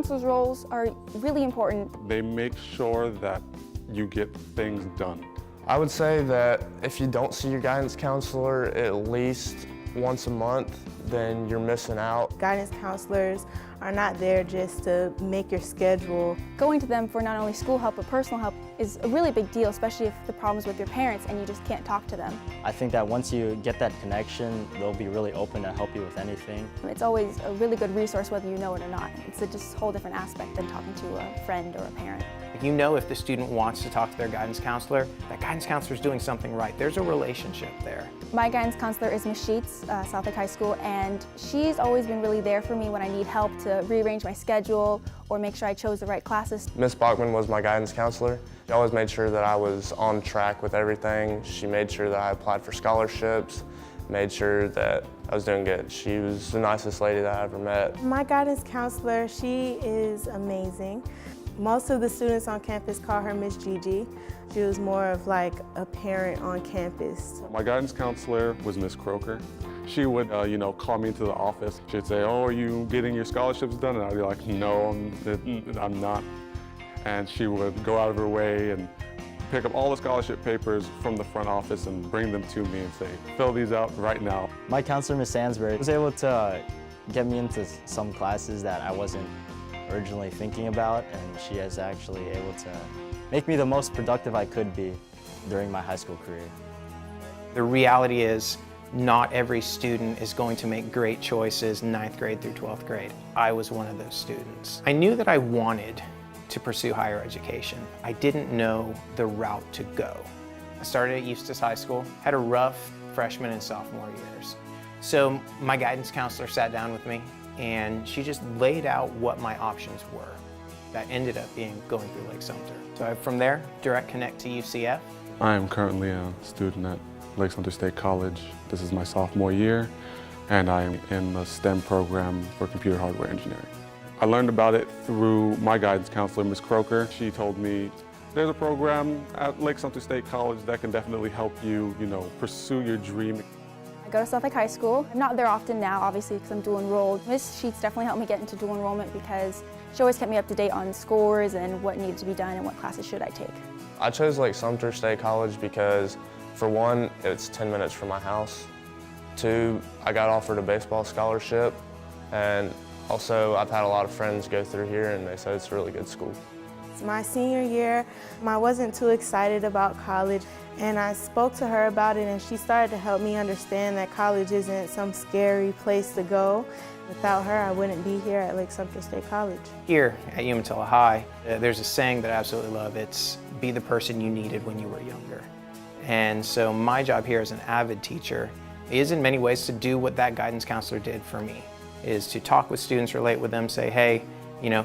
counselors' roles are really important. They make sure that you get things done. I would say that if you don't see your guidance counselor at least once a month, then you're missing out. Guidance counselors are not there just to make your schedule. Going to them for not only school help but personal help is a really big deal, especially if the problem's with your parents and you just can't talk to them. I think that once you get that connection, they'll be really open to help you with anything. It's always a really good resource whether you know it or not. It's just a whole different aspect than talking to a friend or a parent. You know if the student wants to talk to their guidance counselor, that guidance counselor is doing something right. There's a relationship there. My guidance counselor is Ms. Sheets, Southwick High School, and she's always been really there for me when I need help to rearrange my schedule or make sure I chose the right classes. Ms. Bachman was my guidance counselor. She always made sure that I was on track with everything. She made sure that I applied for scholarships, made sure that I was doing good. She was the nicest lady that I ever met. My guidance counselor, she is amazing. Most of the students on campus call her Miss Gigi. She was more of like a parent on campus. My guidance counselor was Miss Croker. She would, call me into the office. She'd say, "Oh, are you getting your scholarships done?" And I'd be like, "No, I'm not." And she would go out of her way and pick up all the scholarship papers from the front office and bring them to me and say, "Fill these out right now." My counselor, Miss Sansbury, was able to get me into some classes that I wasn't originally thinking about, and she is actually able to make me the most productive I could be during my high school career. The reality is, not every student is going to make great choices 9th grade through 12th grade. I was one of those students. I knew that I wanted to pursue higher education. I didn't know the route to go. I started at Eustis High School, had a rough freshman and sophomore years. So my guidance counselor sat down with me and she just laid out what my options were. That ended up being going through Lake Sumter. So from there, direct connect to UCF. I am currently a student at Lake Sumter State College. This is my sophomore year, and I am in the STEM program for computer hardware engineering. I learned about it through my guidance counselor, Ms. Croker. She told me, there's a program at Lake Sumter State College that can definitely help you, pursue your dream. I go to Southwick High School. I'm not there often now, obviously, because I'm dual enrolled. Ms. Sheets definitely helped me get into dual enrollment because she always kept me up to date on scores and what needed to be done and what classes should I take. I chose Lake Sumter State College because, for one, it's 10 minutes from my house. 2, I got offered a baseball scholarship, and also I've had a lot of friends go through here and they said it's a really good school. It's my senior year. I wasn't too excited about college, and I spoke to her about it and she started to help me understand that college isn't some scary place to go. Without her, I wouldn't be here at Lake Sumter State College. Here at Umatilla High, there's a saying that I absolutely love. It's be the person you needed when you were younger. And so my job here as an avid teacher is in many ways to do what that guidance counselor did for me, is to talk with students, relate with them, say, hey,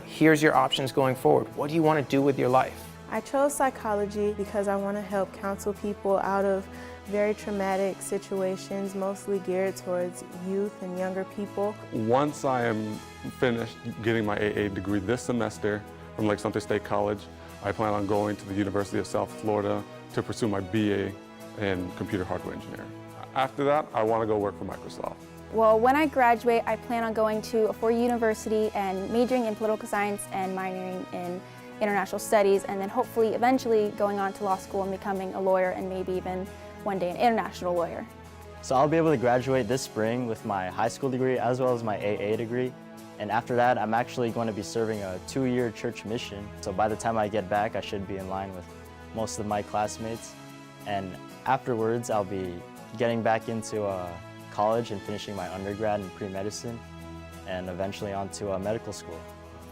here's your options going forward. What do you want to do with your life? I chose psychology because I want to help counsel people out of very traumatic situations, mostly geared towards youth and younger people. Once I am finished getting my AA degree this semester from Lake Sumter State College, I plan on going to the University of South Florida to pursue my BA in computer hardware engineering. After that, I want to go work for Microsoft. Well, when I graduate, I plan on going to a four-year university and majoring in political science and minoring in international studies, and then hopefully eventually going on to law school and becoming a lawyer and maybe even one day an international lawyer. So I'll be able to graduate this spring with my high school degree as well as my AA degree. And after that, I'm actually going to be serving a 2-year church mission. So by the time I get back, I should be in line with most of my classmates. And afterwards, I'll be getting back into college and finishing my undergrad in pre-medicine and eventually on to medical school.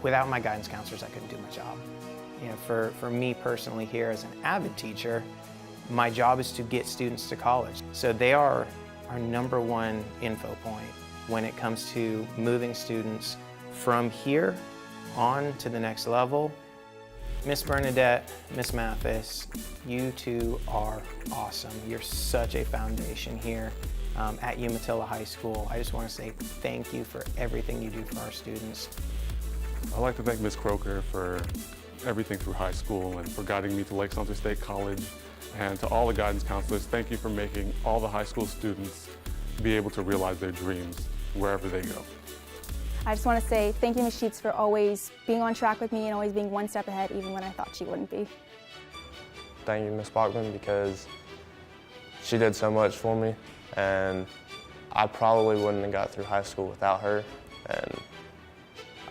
Without my guidance counselors, I couldn't do my job. For me personally here as an avid teacher, my job is to get students to college. So they are our #1 info point when it comes to moving students from here on to the next level. Miss Bernadette, Miss Mathis, you two are awesome. You're such a foundation here at Umatilla High School. I just want to say thank you for everything you do for our students. I'd like to thank Ms. Croker for everything through high school and for guiding me to Lake Sumter State College. And to all the guidance counselors, thank you for making all the high school students be able to realize their dreams wherever they go. I just want to say thank you, Ms. Sheets, for always being on track with me and always being one step ahead, even when I thought she wouldn't be. Thank you, Ms. Bachman, because she did so much for me, and I probably wouldn't have got through high school without her, and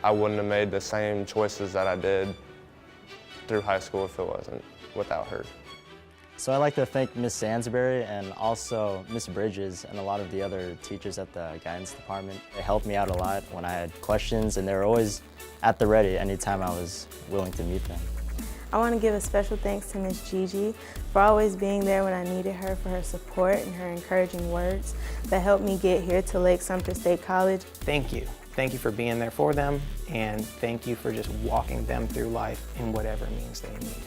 I wouldn't have made the same choices that I did through high school if it wasn't without her. So I'd like to thank Miss Sansbury and also Miss Bridges and a lot of the other teachers at the guidance department. They helped me out a lot when I had questions, and they were always at the ready anytime I was willing to meet them. I want to give a special thanks to Miss Gigi for always being there when I needed her, for her support and her encouraging words that helped me get here to Lake Sumter State College. Thank you. Thank you for being there for them, and thank you for just walking them through life in whatever means they need.